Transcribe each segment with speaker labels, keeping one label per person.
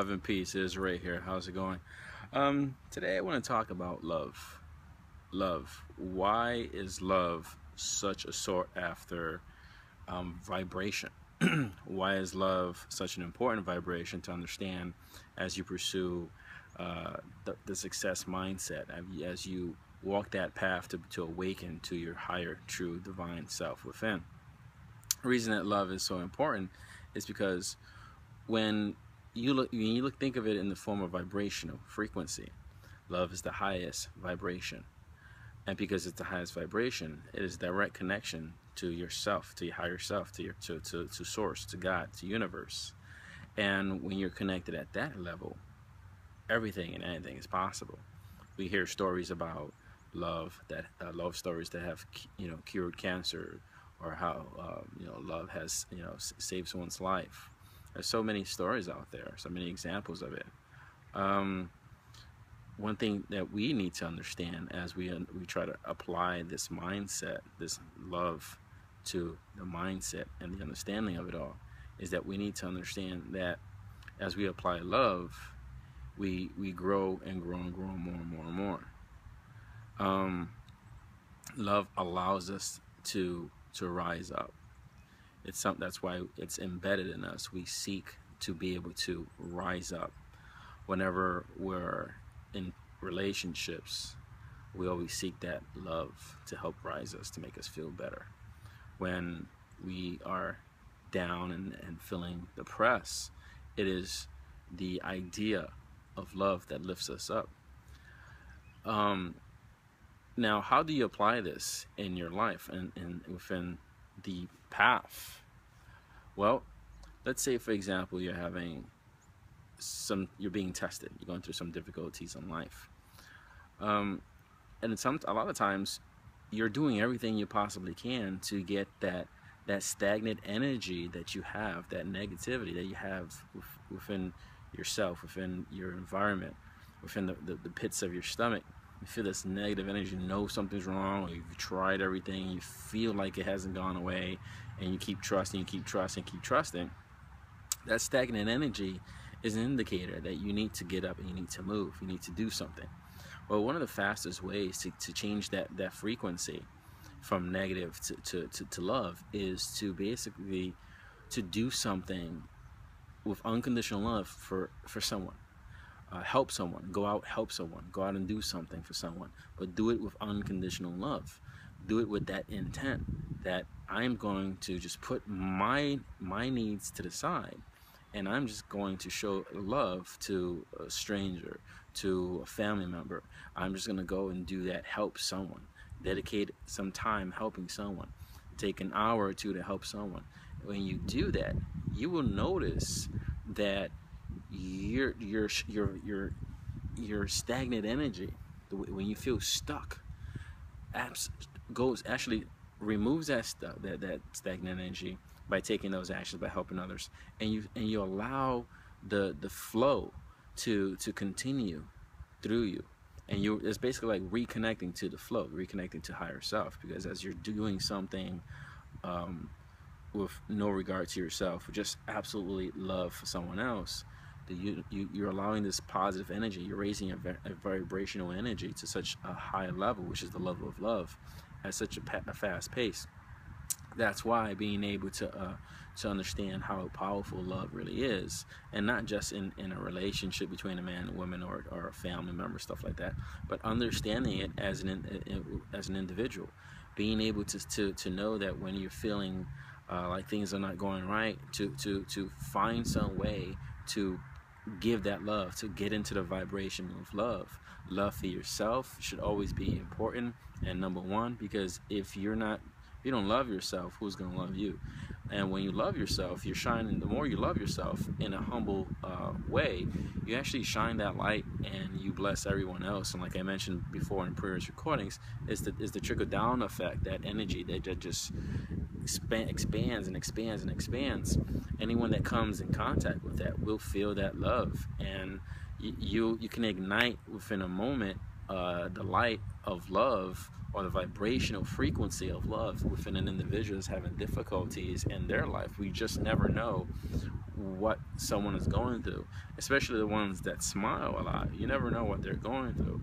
Speaker 1: Love and peace is right here. How's it going? Today I want to talk about love. Love. Why is love such a sought after vibration? Why is love such an important vibration to understand as you pursue the success mindset, as you walk that path to awaken to your higher, true, divine self within? The reason that love is so important is because when think of it in the form of vibrational frequency, love is the highest vibration. And because it's the highest vibration, it is direct connection to yourself, to your higher self, to source, to God, to universe. And when you're connected at that level, everything and anything is possible. We hear stories about love stories that have cured cancer, or how love has saved someone's life. There's so many stories out there, so many examples of it. One thing that we need to understand as we try to apply this mindset, this love, to the mindset and the understanding of it all, is that we need to understand that as we apply love, we grow and grow and grow more and more and more. Love allows us to rise up. It's something that's why it's embedded in us. We seek to be able to rise up. Whenever we're in relationships, we always seek that love to help rise us, to make us feel better. When we are down and feeling depressed, it is the idea of love that lifts us up. Now, how do you apply this in your life and within the path? Well, let's say, for example, you're being tested. You're going through some difficulties in life, and a lot of times, you're doing everything you possibly can to get that stagnant energy that you have, that negativity that you have within yourself, within your environment, within the pits of your stomach. You feel this negative energy, you know something's wrong, or you've tried everything, you feel like it hasn't gone away, and you keep trusting, keep trusting. That stagnant energy is an indicator that you need to get up and you need to move, you need to do something. Well, one of the fastest ways to change that frequency from negative to love is to basically to do something with unconditional love for someone. Help someone, go out, help someone, go out and do something for someone, but do it with unconditional love. Do it with that intent that I'm going to just put my needs to the side, and I'm just going to show love to a stranger, to a family member. I'm just going to go and do that, help someone, dedicate some time helping someone, take an hour or two to help someone. When you do that, you will notice that your stagnant energy, when you feel stuck, removes that stagnant energy by taking those actions, by helping others, and you allow the flow to continue through you, and it's basically like reconnecting to the flow, reconnecting to higher self, because as you're doing something with no regard to yourself, just absolutely love for someone else, you're allowing this positive energy, you're raising a vibrational energy to such a high level, which is the level of love, at such a fast pace. That's why being able to understand how powerful love really is, and not just in a relationship between a man and woman, or a family member, stuff like that, but understanding it as an individual, being able to know that when you're feeling like things are not going right, to find some way to give that love, to get into the vibration of love. Love for yourself should always be important and number one, because if you don't love yourself, who's going to love you? And when you love yourself, you're shining. The more you love yourself in a humble way, you actually shine that light and you bless everyone else. And like I mentioned before in previous recordings, is the trickle down effect, that energy that just expands and expands and expands. Anyone that comes in contact with that will feel that love, and you can ignite within a moment the light of love, or the vibrational frequency of love within an individual is having difficulties in their life. We just never know what someone is going through, especially the ones that smile a lot. You never know what they're going through.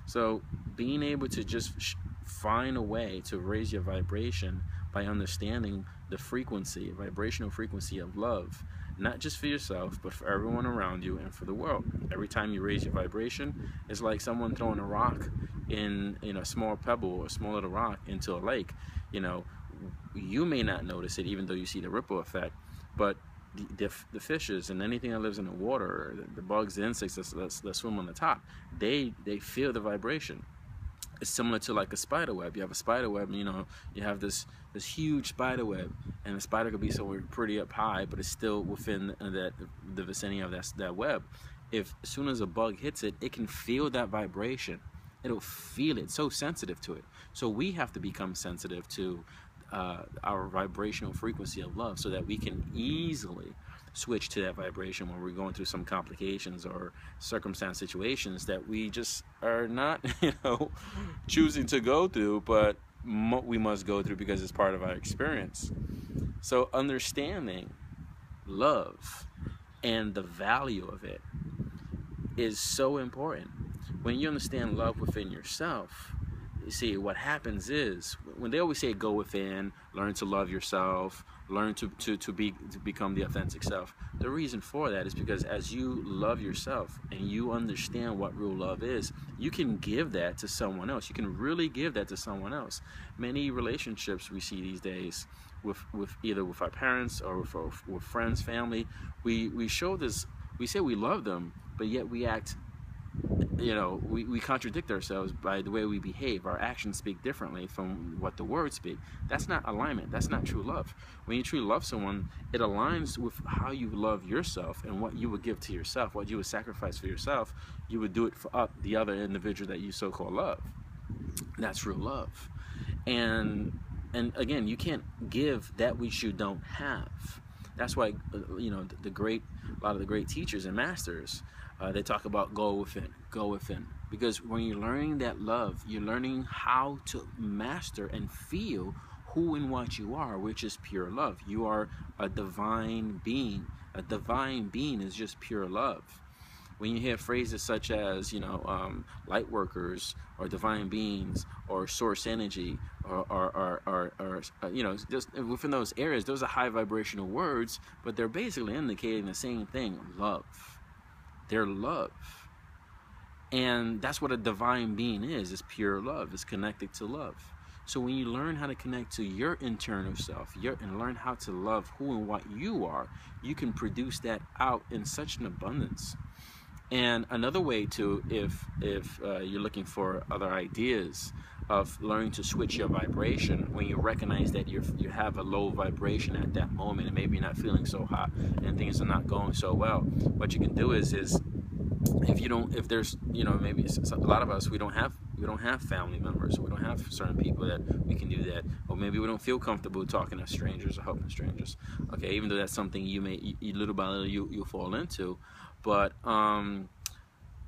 Speaker 1: So being able to just find a way to raise your vibration by understanding the frequency, vibrational frequency of love, not just for yourself, but for everyone around you and for the world. Every time you raise your vibration, it's like someone throwing a rock in a small pebble or a small little rock into a lake. You know, you may not notice it, even though you see the ripple effect, but the fishes and anything that lives in the water, the bugs, the insects that swim on the top, they feel the vibration. It's similar to like a spider web. You have a spider web, you know, you have this huge spider web, and the spider could be somewhere pretty up high, but it's still within the vicinity of that web. If as soon as a bug hits it, it can feel that vibration. It'll feel it, so sensitive to it. So we have to become sensitive to our vibrational frequency of love, so that we can easily switch to that vibration when we're going through some complications or circumstance situations that we just are not, choosing to go through, but we must go through because it's part of our experience. So understanding love and the value of it is so important. When you understand love within yourself, you see, what happens is, when they always say go within, learn to love yourself, learn to become the authentic self, the reason for that is because as you love yourself and you understand what real love is, you can give that to someone else. You can really give that to someone else. Many relationships we see these days with either with our parents or with friends, family, we show this, we say we love them, but yet we act, we contradict ourselves by the way we behave. Our actions speak differently from what the words speak. That's not alignment. That's not true love. When you truly love someone, it aligns with how you love yourself and what you would give to yourself, what you would sacrifice for yourself. You would do it for the other individual that you so-called love. That's real love. And again, you can't give that which you don't have. That's why, a lot of the great teachers and masters, they talk about go within. Because when you're learning that love, you're learning how to master and feel who and what you are, which is pure love. You are a divine being. A divine being is just pure love. When you hear phrases such as, light workers or divine beings or source energy or just within those areas, those are high vibrational words, but they're basically indicating the same thing: love. They're love. And that's what a divine being is pure love. It's connected to love. So when you learn how to connect to your internal self, and learn how to love who and what you are, you can produce that out in such an abundance. And another way to, if you're looking for other ideas of learning to switch your vibration, when you recognize that you have a low vibration at that moment, and maybe you're not feeling so hot and things are not going so well, what you can do is if there's maybe a lot of us, we don't have family members, or we don't have certain people that we can do that, or maybe we don't feel comfortable talking to strangers or helping strangers. Okay, even though that's something you little by little you'll fall into, but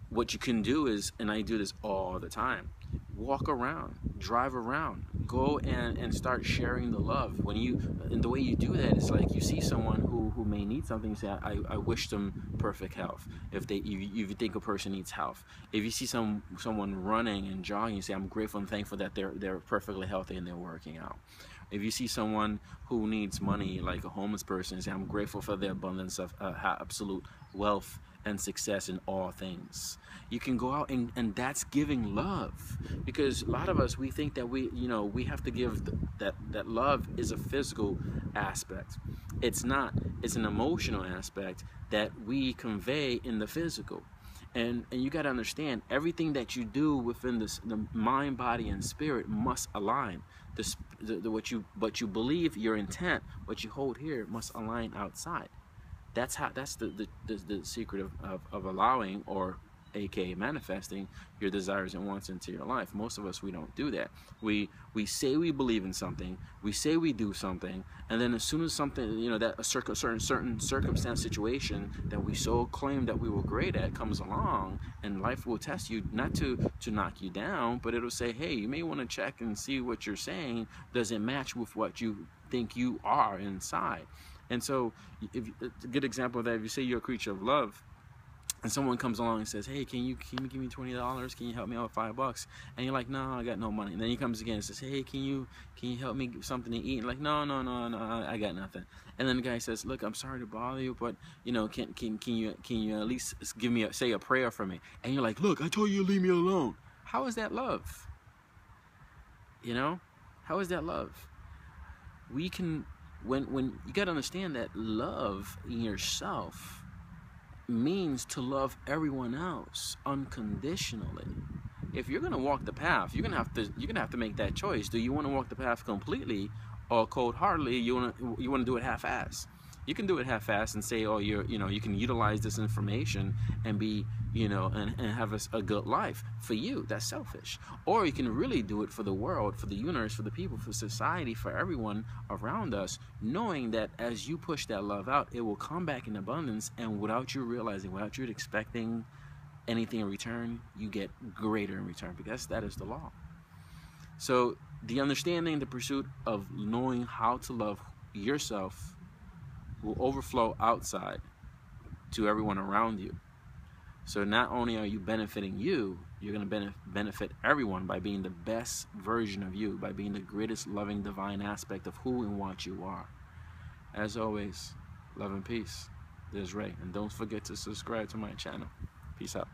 Speaker 1: what you can do is, and I do this all the time, walk around, drive around, go and start sharing the love. And the way you do that is like, you see someone who may need something, you say, I wish them perfect health. If you think a person needs health. If you see someone running and jogging, you say, I'm grateful and thankful that they're perfectly healthy and they're working out. If you see someone who needs money, like a homeless person, you say, I'm grateful for the abundance of absolute wealth and success in all things. You can go out and that's giving love. Because a lot of us, we think that we have to give that love is a physical aspect. It's not. It's an emotional aspect that we convey in the physical. And you got to understand, everything that you do within the mind, body, and spirit must align. What you believe, your intent, what you hold here, must align outside. That's the secret of allowing, or aka manifesting your desires and wants into your life. Most of us, we don't do that. We say we believe in something, we say we do something, and then as soon as something, you know, that a certain circumstance, situation that we so claim that we were great at comes along, and life will test you, not to knock you down, but it'll say, hey, you may want to check and see what you're saying doesn't match with what you think you are inside. And so, if a good example of that, if you say you're a creature of love, and someone comes along and says, hey, can you give me $20? Can you help me out with $5? And you're like, no, I got no money. And then he comes again and says, hey, can you help me get something to eat? And like, no, I got nothing. And then the guy says, look, I'm sorry to bother you, but you know, can you at least give me say a prayer for me? And you're like, look, I told you to leave me alone. How is that love? You know, how is that love? We can, when you got to understand that love in yourself means to love everyone else unconditionally. If you're gonna walk the path, you're gonna have to make that choice. Do you want to walk the path completely, or cold-heartedly? You want to do it half-ass? You can do it half-ass and say, oh, you can utilize this information and be, and have a good life for you. That's selfish. Or you can really do it for the world, for the universe, for the people, for society, for everyone around us, knowing that as you push that love out, it will come back in abundance, and without you realizing, without you expecting anything in return, you get greater in return, because that is the law. So the understanding, the pursuit of knowing how to love yourself will overflow outside to everyone around you. So not only are you benefiting you, you're going to benefit everyone by being the best version of you, by being the greatest loving divine aspect of who and what you are. As always, love and peace. There's Ray. And don't forget to subscribe to my channel. Peace out.